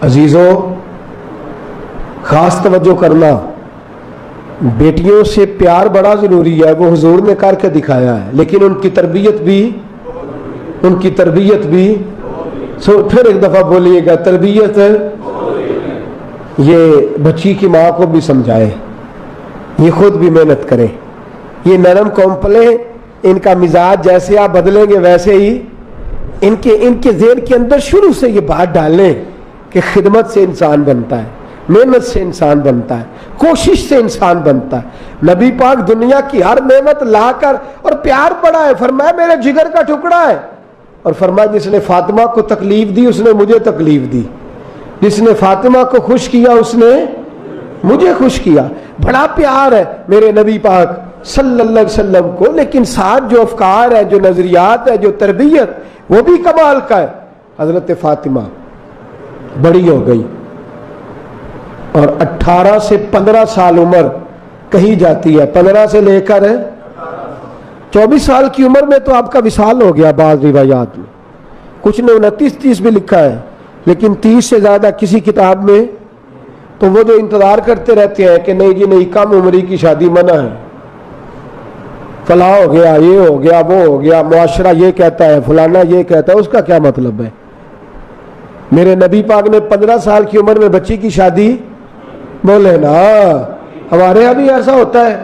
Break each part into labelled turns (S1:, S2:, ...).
S1: عزیزوں، خاص توجہ کرنا، بیٹیوں سے پیار بڑا ضروری ہے، وہ حضور نے کر کے دکھایا ہے، لیکن ان کی تربیت بھی پھر ایک دفعہ بولیے گا، تربیت یہ بچی کی ماں کو بھی سمجھائے، یہ خود بھی محنت کرے، یہ نرم کومپلے، ان کا مزاج جیسے آپ بدلیں گے ویسے ہی ان کے ذہن کے اندر شروع سے یہ بات ڈالیں کہ خدمت سے انسان بنتا ہے، محنت سے انسان بنتا ہے، کوشش سے انسان بنتا ہے۔ نبی پاک دنیا کی ہر نعمت لا کر، اور پیار پڑا ہے، فرمایا میرے جگر کا ٹکڑا ہے، اور فرمایا جس نے فاطمہ کو تکلیف دی اس نے مجھے تکلیف دی، جس نے فاطمہ کو خوش کیا اس نے مجھے خوش کیا۔ بڑا پیار ہے میرے نبی پاک صلی اللہ علیہ وسلم کو، لیکن ساتھ جو افکار ہے، جو نظریات ہے، جو تربیت، وہ بھی کمال کا ہے۔ حضرت فاطمہ بڑی ہو گئی اور 18 سے 15 سال عمر کہی جاتی ہے، 15 سے لے کر 24 سال کی عمر میں تو آپ کا وصال ہو گیا بعض روایات میں، کچھ نے 29-30 بھی لکھا ہے، لیکن 30 سے زیادہ کسی کتاب میں۔ تو وہ جو انتظار کرتے رہتے ہیں کہ نہیں جی نہیں، کم عمری کی شادی منع ہے، فلاں ہو گیا، یہ ہو گیا، وہ ہو گیا، معاشرہ یہ کہتا ہے، فلانا یہ کہتا ہے، اس کا کیا مطلب ہے؟ میرے نبی پاک نے 15 سال کی عمر میں بچی کی شادی، بولے نا ہمارے یہاں بھی ایسا ہوتا ہے،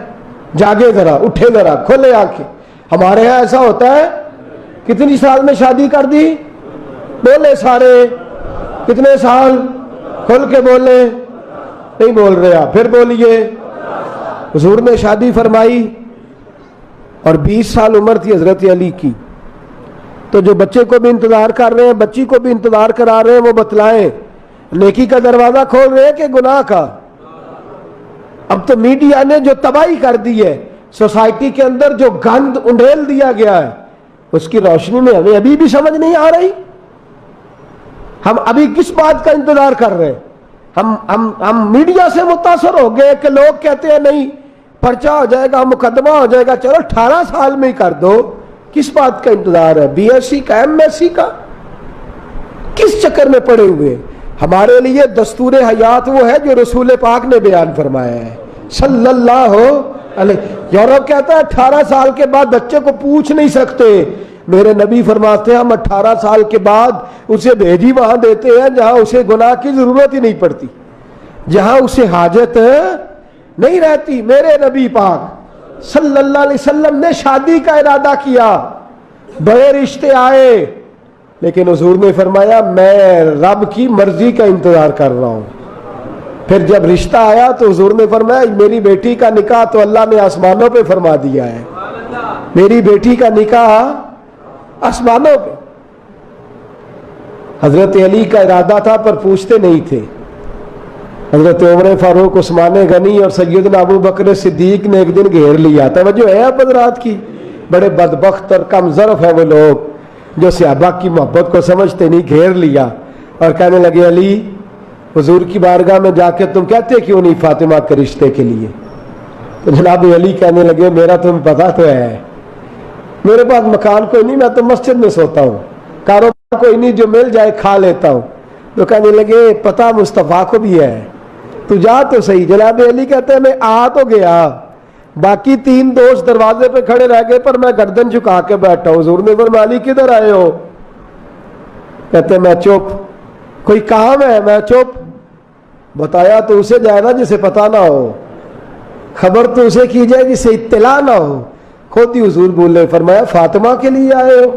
S1: جاگے ذرا، اٹھے ذرا، کھولے آنکھیں، ہمارے یہاں ایسا ہوتا ہے۔ کتنی سال میں شادی کر دی؟ بولے سارے، کتنے سال؟ کھول کے بولے، نہیں بول رہے آپ، پھر بولیے۔ حضور نے شادی فرمائی اور 20 سال عمر تھی حضرت علی کی، تو جو بچے کو بھی انتظار کر رہے ہیں، بچی کو بھی انتظار کرا رہے ہیں، وہ بتلائیں نیکی کا دروازہ کھول رہے ہیں کہ گناہ کا؟ اب تو میڈیا نے جو تباہی کر دی ہے، سوسائٹی کے اندر جو گند انڈیل دیا گیا ہے، اس کی روشنی میں ہمیں ابھی بھی سمجھ نہیں آ رہی۔ ہم ابھی کس بات کا انتظار کر رہے ہیں؟ ہم میڈیا سے متاثر ہو گئے کہ لوگ کہتے ہیں نہیں پرچہ ہو جائے گا، مقدمہ ہو جائے گا، چلو 18 سال میں ہی کر دو۔ کس بات کا انتظار ہے؟ بی ایس سی کا، ایم ایس سی کا؟ کس چکر میں پڑے ہوئے؟ ہمارے لیے دستور حیات وہ ہے جو رسول پاک نے بیان فرمایا ہے صلی اللہ علیہ۔ یورپ کہتا ہے 18 سال کے بعد بچے کو پوچھ نہیں سکتے، میرے نبی فرماتے ہیں ہم 18 سال کے بعد اسے بھیجی وہاں دیتے ہیں جہاں اسے گناہ کی ضرورت ہی نہیں پڑتی، جہاں اسے حاجت نہیں رہتی۔ میرے نبی پاک صلی اللہ علیہ وسلم نے شادی کا ارادہ کیا، بڑے رشتے آئے، لیکن حضور نے فرمایا میں رب کی مرضی کا انتظار کر رہا ہوں۔ پھر جب رشتہ آیا تو حضور نے فرمایا میری بیٹی کا نکاح تو اللہ نے آسمانوں پہ فرما دیا ہے، میری بیٹی کا نکاح آسمانوں پہ۔ حضرت علی کا ارادہ تھا پر پوچھتے نہیں تھے۔ حضرت عمر فاروق، عثمان غنی اور سیدنا ابو بکر صدیق نے ایک دن گھیر لیا۔ توجہ ہے آپ حضرات کی؟ بڑے بدبخت اور کم ظرف ہیں وہ لوگ جو صحابہ کی محبت کو سمجھتے نہیں، گھیر لیا اور کہنے لگے علی حضور کی بارگاہ میں جا کے تم کہتے کیوں نہیں فاطمہ کے رشتے کے لیے؟ تو جناب علی کہنے لگے میرا تمہیں پتا تو ہے، میرے پاس مکان کوئی نہیں، میں تو مسجد میں سوتا ہوں، کاروبار کوئی نہیں، جو مل جائے کھا لیتا ہوں۔ تو کہنے لگے پتہ مصطفیٰ کو بھی ہے، تو جا تو صحیح۔ جناب علی کہتے ہیں میں آ تو گیا، باقی 3 دوست دروازے پہ کھڑے رہ گئے پر میں گردن جھکا کے بیٹھا ہوں۔ حضور نے فرمایا علی کدھر آئے ہو؟ کہتے ہیں میں چپ، کوئی کام ہے؟ میں چپ۔ بتایا تو اسے جائے نا جسے پتہ نہ ہو، خبر تو اسے کی جائے جسے اطلاع نہ ہو۔ خود ہی حضور بولے، فرمایا فاطمہ کے لیے آئے ہو؟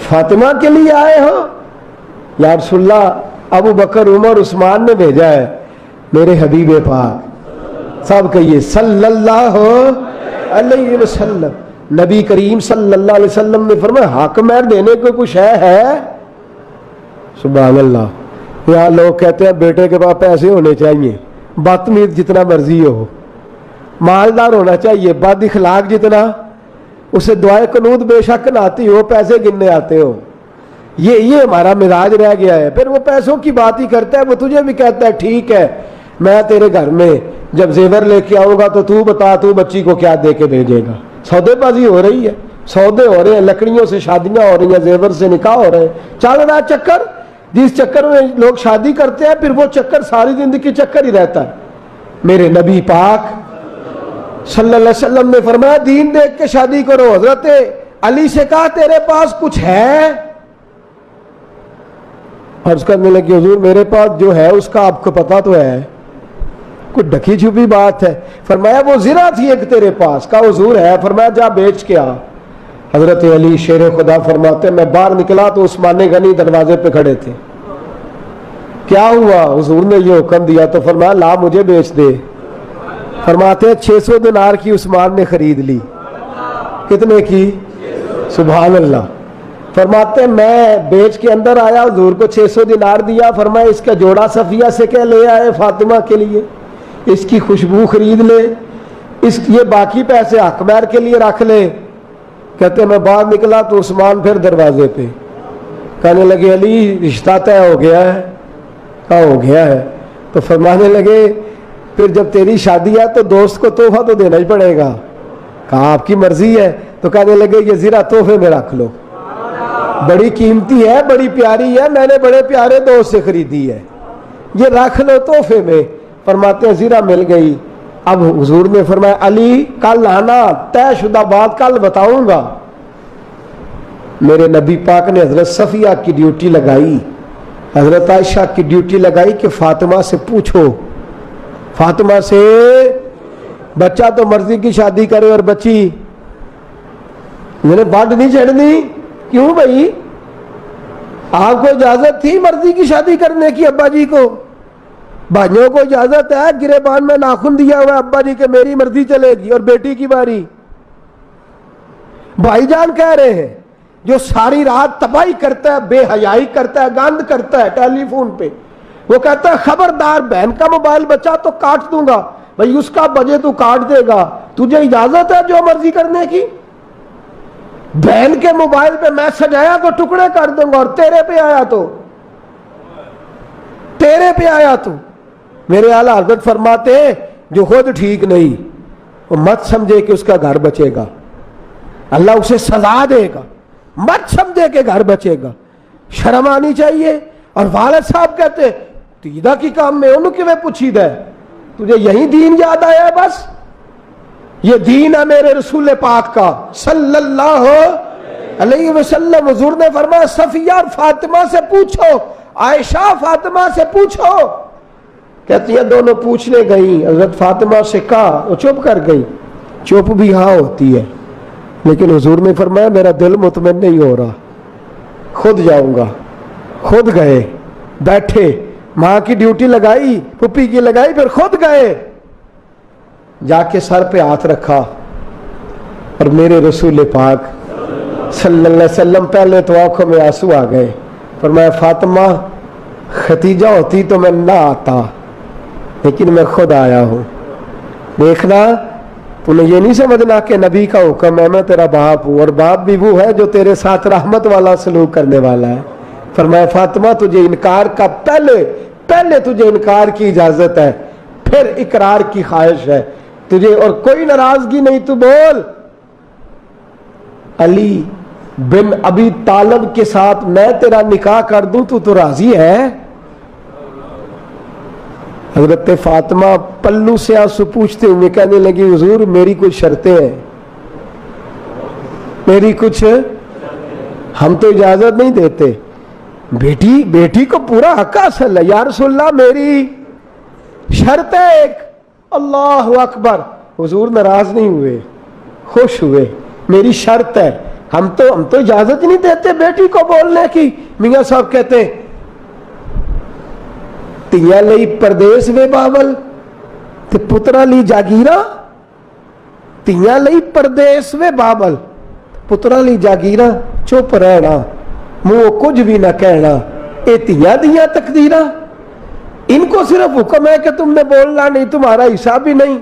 S1: فاطمہ کے لیے آئے ہو؟ یا رسول اللہ ابو بکر، عمر، عثمان نے بھیجا ہے، میرے حبیب پاک سب کہیے صلی اللہ علیہ وسلم۔ نبی کریم صلی اللہ علیہ وسلم نے فرمایا حق مہر دینے کو کچھ ہے؟ سبحان اللہ۔ یہاں لوگ کہتے ہیں بیٹے کے پاس پیسے ہونے چاہیے، بدتمیز جتنا مرضی ہو، مالدار ہونا چاہیے، بد اخلاق جتنا، اسے دعائے قنوت بے شک نہ آتی ہو، پیسے گننے آتے ہو، یہ ہمارا مزاج رہ گیا ہے۔ پھر وہ پیسوں کی بات ہی کرتا ہے، وہ تجھے بھی کہتا ہے ٹھیک ہے میں تیرے گھر میں جب زیور لے کے آؤں گا تو تو بتا تو بچی کو کیا دے کے بھیجے گا۔ سودے بازی ہو رہی ہے، سودے ہو رہے ہیں، لکڑیوں سے شادیاں ہو رہی ہیں، زیور سے نکاح ہو رہے ہیں، چل رہا چکر۔ جس چکر میں لوگ شادی کرتے ہیں پھر وہ چکر ساری زندگی چکر ہی رہتا ہے. میرے نبی پاک صلی اللہ علیہ وسلم نے فرمایا دین دیکھ کے شادی کرو. حضرت علی سے کہا تیرے پاس کچھ ہے؟ عرض کرنے لگی حضور میرے پاس جو ہے اس کا آپ کو پتا تو ہے, کوئی ڈھکی چھپی بات ہے. فرمایا وہ زرہ تھی ایک تیرے پاس. کہا حضور ہے. فرمایا جا بیچ کے آ. حضرت علی شیر خدا فرماتے میں باہر نکلا تو عثمان غنی دروازے پہ کھڑے تھے. کیا ہوا؟ حضور نے یہ حکم دیا. تو فرمایا لا مجھے بیچ دے. فرماتے 600 دینار کی عثمان نے خرید لی. کتنے کی؟ سبحان اللہ. فرماتے میں بیچ کے اندر آیا, حضور کو 600 دینار دیا. فرمایا اس کا جوڑا صفیہ سے کیا لے آئے فاطمہ کے لیے, اس کی خوشبو خرید لے, یہ باقی پیسے حق مہر کے لیے رکھ لے. کہتے میں باہر نکلا تو عثمان پھر دروازے پہ. کہنے لگے علی رشتہ طے ہو گیا ہے؟ کہا ہو گیا ہے. تو فرمانے لگے پھر جب تیری شادی ہے تو دوست کو تحفہ تو دینا ہی پڑے گا. کہا آپ کی مرضی ہے. تو کہنے لگے یہ زرہ تحفے میں رکھ لو, بڑی قیمتی ہے, بڑی پیاری ہے, میں نے بڑے پیارے دوست سے خریدی ہے, یہ رکھ لو تحفے میں. فرماتے ہیں زرہ مل گئی. اب حضور نے فرمایا علی کل آنا, طے شدہ بات کل بتاؤں گا. میرے نبی پاک نے حضرت صفیہ کی ڈیوٹی لگائی, حضرت عائشہ کی ڈیوٹی لگائی کہ فاطمہ سے پوچھو, فاطمہ سے بچہ تو مرضی کی شادی کرے اور بچی بڈ نہیں چڑھنی. کیوں بھائی؟ آپ کو اجازت تھی مرضی کی شادی کرنے کی ابا جی کو؟ بھائیوں کو اجازت ہے, گریبان میں ناخن دیا ہوا ابا جی کہ میری مرضی چلے گی اور بیٹی کی باری. بھائی جان کہہ رہے ہیں جو ساری رات تباہی کرتا ہے, بے حیائی کرتا ہے, گند کرتا ہے ٹیلی فون پہ, وہ کہتا ہے خبردار بہن کا موبائل بچا تو کاٹ دوں گا. بھائی اس کا بجے تو کاٹ دے گا, تجھے اجازت ہے جو مرضی کرنے کی؟ بہن کے موبائل پہ میسج آیا تو ٹکڑے کر دوں گا, اور تیرے پہ آیا تو میرے اعلیٰ حضرت فرماتے ہیں جو خود ٹھیک نہیں وہ مت سمجھے کہ اس کا گھر بچے گا, اللہ اسے سزا دے گا. مت سمجھے کہ گھر بچے گا, شرم آنی چاہیے. اور والد صاحب کہتے تیدہ کی کام میں انہوں کی میں پوچھی دے, تجھے یہی دین یاد آیا ہے؟ بس یہ دین ہے میرے رسول پاک کا صلی اللہ علیہ وسلم. حضور نے فرمایا صفیہ اور فاطمہ سے پوچھو, عائشہ فاطمہ سے پوچھو. کہتی ہیں دونوں پوچھنے گئی, حضرت فاطمہ سے کہا, وہ چپ کر گئی. چپ بھی ہاں ہوتی ہے, لیکن حضور نے فرمایا میرا دل مطمئن نہیں ہو رہا, خود جاؤں گا. خود گئے, بیٹھے, ماں کی ڈیوٹی لگائی, پھپھی کی لگائی, پھر خود گئے. جا کے سر پہ ہاتھ رکھا اور میرے رسول پاک صلی اللہ علیہ وسلم پہلے تو آنکھوں میں آنسو آ گئے. فرمایا فاطمہ ختیجہ ہوتی تو میں نہ آتا, لیکن میں خود آیا ہوں. دیکھنا تمہیں یہ نہیں سمجھنا کہ نبی کا حکم ہے, میں تیرا باپ ہوں, اور باپ بھی وہ ہے جو تیرے ساتھ رحمت والا سلوک کرنے والا ہے. فرمایا فاطمہ تجھے انکار کا پہلے تجھے انکار کی اجازت ہے, پھر اقرار کی خواہش ہے تجھے, اور کوئی ناراضگی نہیں. تو بول علی بن ابی طالب کے ساتھ میں تیرا نکاح کر دوں تو راضی ہے؟ حضرت فاطمہ پلو سے آنسو پوچھتے ہوئے کہنے لگی حضور میری کچھ شرطیں ہیں, میری کچھ, ہم تو اجازت نہیں دیتے. بیٹی کو پورا حق حاصل ہے. یا رسول اللہ میری شرط ہے ایک. اللہ اکبر. حضور ناراض نہیں ہوئے, خوش ہوئے. میری شرط ہے, ہم تو اجازت نہیں دیتے بیٹی کو بولنے کی. میاں صاحب کہتے تیاں لئی پردیس وے باول تے پترا لی جاگیرا. تیاں لئی پردیس وے باول, پترا لی جاگیرا. چپ رہنا, منہ کچھ بھی نہ کہنا, اے تیاں دیاں تقدیرہ. ان کو صرف حکم ہے کہ تم نے بولنا نہیں, تمہارا حصہ بھی نہیں.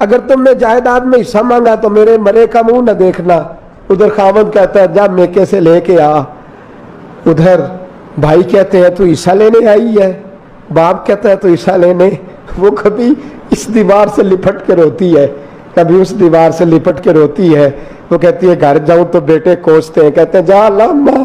S1: اگر تم نے جائیداد میں حصہ مانگا تو میرے مرے کا منہ نہ دیکھنا. ادھر خاوند کہتا ہے جا میکے سے لے کے آ, ادھر بھائی کہتے ہیں تو حصہ لینے آئی ہے, باپ کہتا ہے تو حصہ لینے. وہ کبھی اس دیوار سے لپٹ کے روتی ہے, کبھی اس دیوار سے لپٹ کے روتی ہے. وہ کہتی ہے گھر جاؤں تو بیٹے کوستے ہیں, کہتے ہیں جا اللہ اماں